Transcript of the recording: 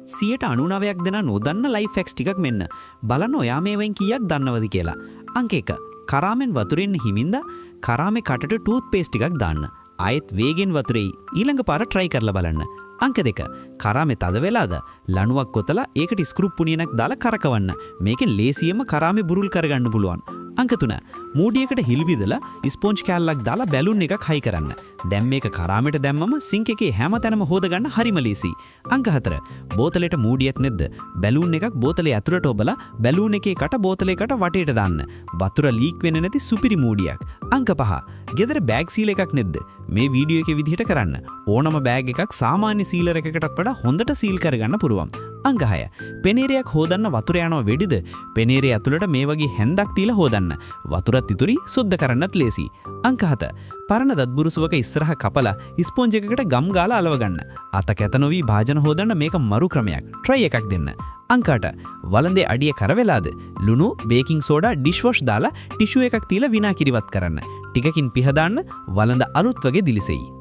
99ක් දෙනා නොදන්න life hacks ටිකක් මෙන්න. බලන්න ඔයා මේවෙන් කීයක් දන්නවද කියලා. අංක 1. කරාමෙන් වතුරෙන් හිමින්ද කරාමේ කටට ටූත් පේස්ට් ටිකක් දාන්න. ආයෙත් වේගෙන් වතුරේ ඊළඟ පාර try කරලා බලන්න. අංක 2. කරාමේ තද වෙලාද ලණුවක් කොතලා ඒකට ස්ක්‍රූ පුණියනක් දාලා කරකවන්න. මේකෙන් ලේසියෙන්ම කරාමේ බුරුල් කරගන්න පුළුවන්. අංක 3. මූඩියකට හිල් විදලා ස්පොන්ජ් කෑල්ලක් දාලා බැලුන් එකක් හයි කරන්න. දැන් මේක කරාමෙට දැම්මම සිංක් එකේ හැමතැනම හොදගන්න හරිම ලේසි. අංක 4. බෝතලෙට මූඩියක් නැද්ද? බැලුන් එකක් බෝතලේ ඇතුළට ඔබලා බැලුන් එකේ කට බෝතලේකට වටේට දාන්න. වතුර ලීක් වෙන්නේ නැති සුපිරි මූඩියක්. අංක 5. ගෙදර බෑග් සීල් එකක් නැද්ද? මේ වීඩියෝ එකේ විදිහට කරන්න. ඕනම බෑග් එකක් සාමාන්‍ය සීලර් එකකටත් වඩා හොඳට සීල් කරගන්න පුළුවන්. අංක 6. පෙනේරයක් හොදන්න වතුර යනවා වෙඩිද? පෙනේරය ඇතුළට මේ වගේ හැන්දක් තියලා හොදන්න. වතුරත් ඉතුරුයි සුද්ධ කරන්නත් ලේසි. අංක 7. පරණ දත්බුරුසුවක ඉස්සරහ කපලා ස්පොන්ජ් එකකට ගම් ගාලා අලව ගන්න. අත කැත නොවි භාජන හොදන්න මේක මරු ක්‍රමයක්. try එකක් දෙන්න. අංක 8. වළඳේ අඩිය කර වෙලාද? ලුණු, බේකින් සෝඩා, ඩිෂ් වොෂ් දාලා ටිෂු එකක් තියලා විනාකිරිවත් කරන්න. ටිකකින් පිහ දාන්න වළඳ අලුත් වගේ දිලිසෙයි.